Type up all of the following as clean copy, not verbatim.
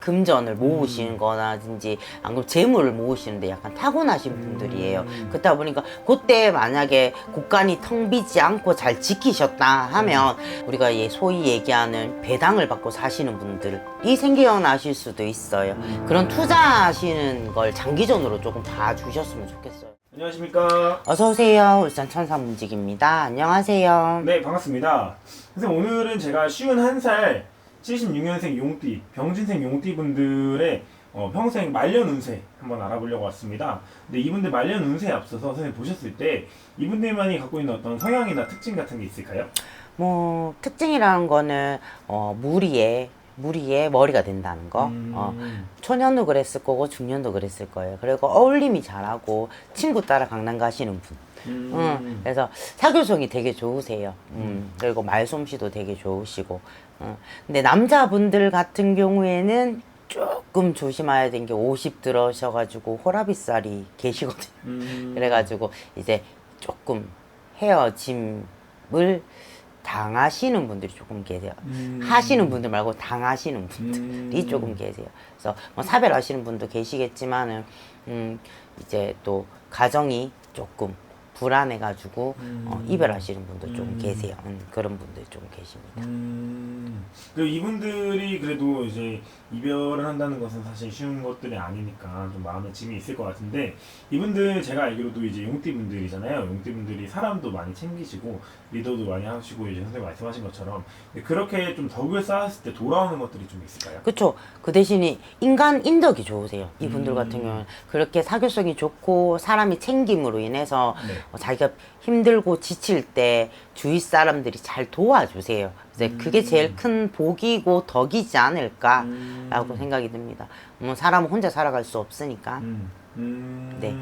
금전을 모으시는 거라든지 안 그러면 재물을 모으시는데 약간 타고나신 분들이에요. 그렇다 보니까 그때 만약에 곳간이 텅 비지 않고 잘 지키셨다 하면 우리가 소위 얘기하는 배당을 받고 사시는 분들이 생겨나실 수도 있어요. 그런 투자하시는 걸 장기전으로 조금 봐주셨으면 좋겠어요. 안녕하십니까. 어서오세요. 울산 천사문직입니다. 안녕하세요. 네, 반갑습니다. 선생님, 오늘은 제가 51살 76년생 용띠, 병진생 용띠 분들의 평생 말년 운세 한번 알아보려고 왔습니다. 근데 이분들 말년 운세에 앞서서 선생님 보셨을 때 이분들만이 갖고 있는 어떤 성향이나 특징 같은 게 있을까요? 뭐 특징이라는 거는 무리에 머리가 된다는 거. 초년도 그랬을 거고 중년도 그랬을 거예요. 그리고 어울림이 잘하고 친구 따라 강남 가시는 분. 그래서 사교성이 되게 좋으세요. 그리고 말솜씨도 되게 좋으시고. 근데 남자분들 같은 경우에는 조금 조심해야 되는 게 50 들어셔가지고 호라비살이 계시거든요. 그래가지고 이제 조금 헤어짐을 당하시는 분들이 조금 계세요. 하시는 분들 말고 당하시는 분들이 조금 계세요. 그래서 뭐 사별하시는 분도 계시겠지만은 이제 또 가정이 조금 불안해가지고 이별하시는 분도 좀 계세요. 그런 분들이 좀 계십니다. 그 이분들이 그래도 이제 이별을 한다는 것은 사실 쉬운 것들이 아니니까 좀 마음에 짐이 있을 것 같은데, 이분들 제가 알기로도 이제 용띠 분들이잖아요. 용띠 분들이 사람도 많이 챙기시고 리더도 많이 하시고 이제 선생님 말씀하신 것처럼 그렇게 좀 덕을 쌓았을 때 돌아오는 것들이 좀 있을까요? 그쵸. 그 대신에 인간 인덕이 좋으세요. 이분들 같은 경우는 그렇게 사교성이 좋고 사람이 챙김으로 인해서 네. 자기가 힘들고 지칠 때 주위 사람들이 잘 도와주세요. 그래서 그게 제일 큰 복이고 덕이지 않을까라고 생각이 듭니다. 뭐 사람은 혼자 살아갈 수 없으니까. 네.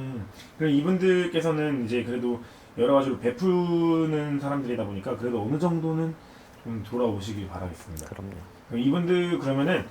그럼 이분들께서는 이제 그래도 여러 가지로 베푸는 사람들이다 보니까 그래도 어느 정도는 좀 돌아오시길 바라겠습니다. 그럼요. 그럼 이분들 그러면은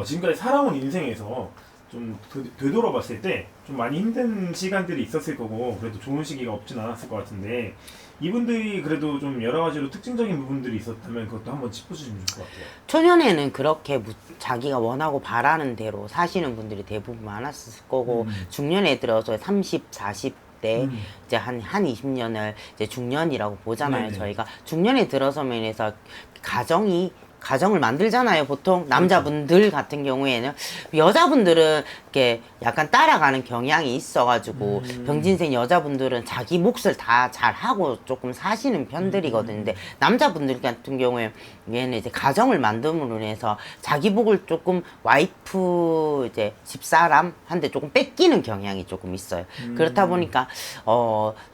지금까지 살아온 인생에서 좀 되돌아봤을 때 좀 많이 힘든 시간들이 있었을 거고 그래도 좋은 시기가 없진 않았을 것 같은데, 이분들이 그래도 좀 여러 가지로 특징적인 부분들이 있었다면 그것도 한번 짚어주시면 좋을 것 같아요. 초년에는 그렇게 자기가 원하고 바라는 대로 사시는 분들이 대부분 많았을 거고 중년에 들어서 30, 40대 이제 한 20년을 이제 중년이라고 보잖아요. 네네. 저희가 중년에 들어서면 해서 가정을 만들잖아요. 보통 남자분들 같은 경우에는 여자분들은 이렇게 약간 따라가는 경향이 있어가지고 병진생 여자분들은 자기 몫을 다 잘하고 조금 사시는 편들이거든요. 근데 남자분들 같은 경우에 얘는 이제 가정을 만듦으로 인해서 자기 복을 조금 와이프 이제 집사람한테 조금 뺏기는 경향이 조금 있어요. 그렇다 보니까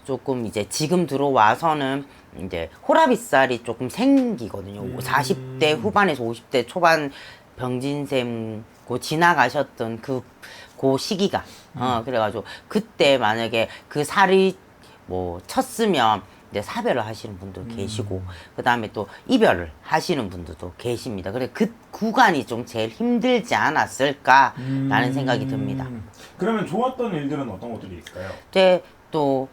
조금 이제 지금 들어와서는 이제 호라비살이 조금 생기거든요. 40대 후반에서 50대 초반 병진샘 지나가셨던 그 시기가 그래가지고 그때 만약에 그 살이 뭐 쳤으면 이제 사별을 하시는 분도 계시고 그 다음에 또 이별을 하시는 분들도 계십니다. 그래 그 구간이 좀 제일 힘들지 않았을까라는 생각이 듭니다. 그러면 좋았던 일들은 어떤 것들이 있을까요? 이제 또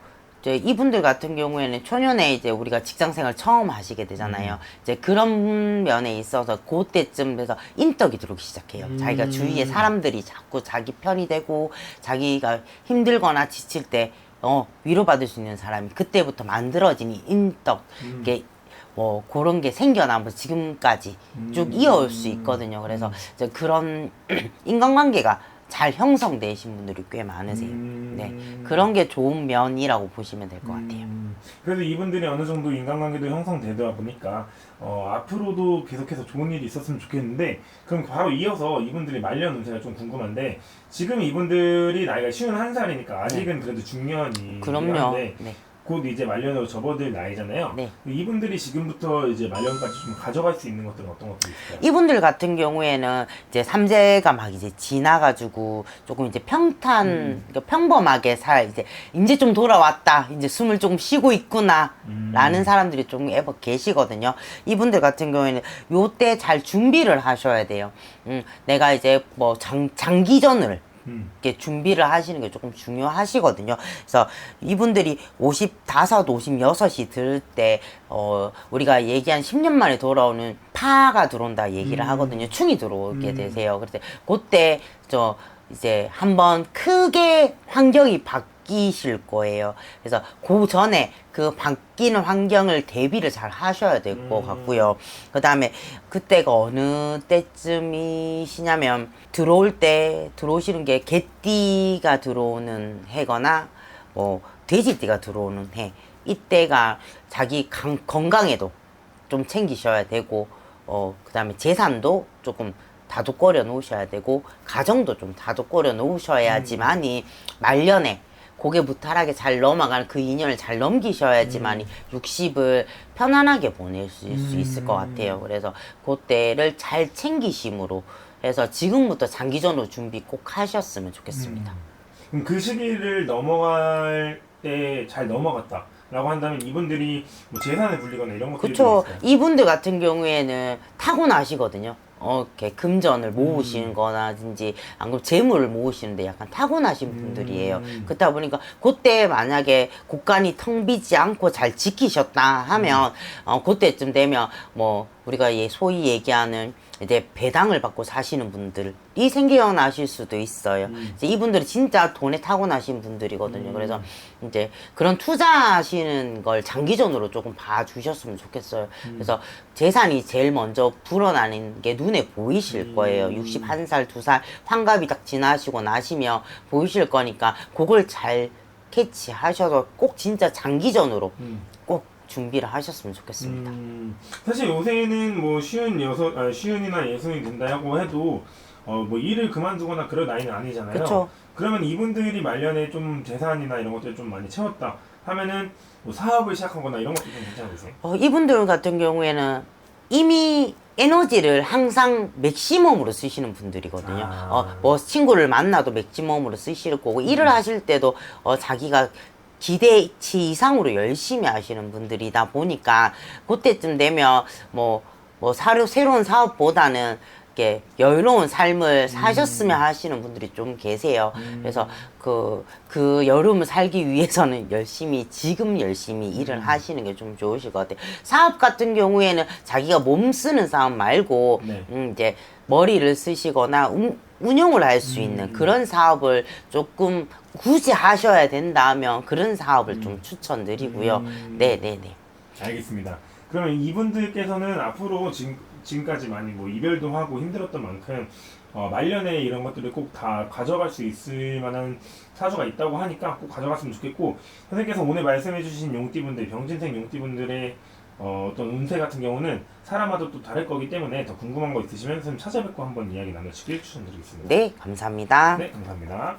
이분들 같은 경우에는 초년에 이제 우리가 직장생활 처음 하시게 되잖아요. 이제 그런 면에 있어서 그때쯤 돼서 인덕이 들어오기 시작해요. 자기가 주위에 사람들이 자꾸 자기 편이 되고 자기가 힘들거나 지칠 때 위로받을 수 있는 사람이 그때부터 만들어진 이 인덕, 게 뭐 그런 게 생겨나면서 지금까지 쭉 이어올 수 있거든요. 그래서 이제 그런 인간관계가 잘 형성되신 분들이 꽤 많으세요. 네, 그런 게 좋은 면이라고 보시면 될 것 같아요. 그래도 이분들이 어느 정도 인간관계도 형성되다 보니까 앞으로도 계속해서 좋은 일이 있었으면 좋겠는데, 그럼 바로 이어서 이분들이 말년 운세가 좀 궁금한데, 지금 이분들이 나이가 51살이니까 아직은 그래도 중년이 그럼요. 한데 네. 곧 이제 말년으로 접어들 나이잖아요. 네. 이분들이 지금부터 이제 말년까지 좀 가져갈 수 있는 것들은 어떤 것들이 있을까요? 이분들 같은 경우에는 이제 삼재가 막 이제 지나가지고 조금 이제 그러니까 평범하게 이제 좀 돌아왔다. 이제 숨을 조금 쉬고 있구나. 라는 사람들이 좀 계시거든요. 이분들 같은 경우에는 요때 잘 준비를 하셔야 돼요. 내가 이제 뭐 장기전을 이렇게 준비를 하시는 게 조금 중요하시거든요. 그래서 이분들이 55, 56이 들 때, 우리가 얘기한 10년 만에 돌아오는 파가 들어온다 얘기를 하거든요. 충이 들어오게 되세요. 그래서 그때, 이제 한번 크게 환경이 바뀌실 거예요. 그래서 그 전에 그 바뀌는 환경을 대비를 잘 하셔야 될 것 같고요. 그 다음에 그때가 어느 때쯤이시냐면 들어오시는 게 개띠가 들어오는 해거나 뭐 돼지띠가 들어오는 해. 이때가 자기 건강에도 좀 챙기셔야 되고, 그 다음에 재산도 조금 다독거려 놓으셔야 되고, 가정도 좀 다독거려 놓으셔야지만이 말년에 고개 무탈하게 잘 넘어가는 그 2년을 잘 넘기셔야지만이 60을 편안하게 보내실 수 있을 것 같아요. 그래서 그때를 잘 챙기심으로 해서 지금부터 장기전으로 준비 꼭 하셨으면 좋겠습니다. 그럼 그 시기를 넘어갈 때 잘 넘어갔다 라고 한다면 이분들이 뭐 재산을 불리거나 이런 것들이 그쵸. 있을까요? 이분들 같은 경우에는 타고나시거든요. 이렇게 금전을 모으시는 거나든지, 안 그러면 재물을 모으시는데 약간 타고나신 분들이에요. 그렇다 보니까, 그때 만약에 곳간이 텅 비지 않고 잘 지키셨다 하면, 그때쯤 되면, 뭐, 우리가 소위 얘기하는 이제 배당을 받고 사시는 분들이 생겨나실 수도 있어요. 이제 이분들이 진짜 돈에 타고나신 분들이거든요. 그래서 이제 그런 투자하시는 걸 장기전으로 조금 봐주셨으면 좋겠어요. 그래서 재산이 제일 먼저 불어나는 게 눈에 보이실 거예요. 61살, 2살 환갑이 딱 지나시고 나시면 보이실 거니까 그걸 잘 캐치하셔서 꼭 진짜 장기전으로 꼭 준비를 하셨으면 좋겠습니다. 사실 요새는 뭐 쉬운이나 예순이 된다고 해도 뭐 일을 그만두거나 그럴 나이는 아니잖아요. 그쵸. 그러면 이분들이 말년에 좀 재산이나 이런 것들 좀 많이 채웠다 하면은 뭐 사업을 시작하거나 이런 것도 좀 괜찮으세요? 이분들 같은 경우에는 이미 에너지를 항상 맥시멈으로 쓰시는 분들이거든요. 뭐 친구를 만나도 맥시멈으로 쓰실 거고, 일을 하실 때도 자기가 기대치 이상으로 열심히 하시는 분들이다 보니까, 그때쯤 되면 새로운 사업보다는 이렇게 여유로운 삶을 사셨으면 하시는 분들이 좀 계세요. 그래서 그 여름을 살기 위해서는 지금 열심히 일을 하시는 게 좀 좋으실 것 같아요. 사업 같은 경우에는 자기가 몸 쓰는 사업 말고, 이제 머리를 쓰시거나 운용을 할 수 있는 그런 사업을 조금 굳이 하셔야 된다면 그런 사업을 좀 추천드리고요. 네네네. 알겠습니다. 그러면 이분들께서는 앞으로 지금까지 많이 뭐 이별도 하고 힘들었던 만큼 말년에 이런 것들을 꼭 다 가져갈 수 있을 만한 사주가 있다고 하니까 꼭 가져갔으면 좋겠고, 선생님께서 오늘 말씀해주신 용띠분들, 병진생 용띠분들의 어떤 운세 같은 경우는 사람마다 또 다를 거기 때문에 더 궁금한 거 있으시면 선생님 찾아뵙고 한번 이야기 나눠주길 추천드리겠습니다. 네, 감사합니다. 네, 감사합니다.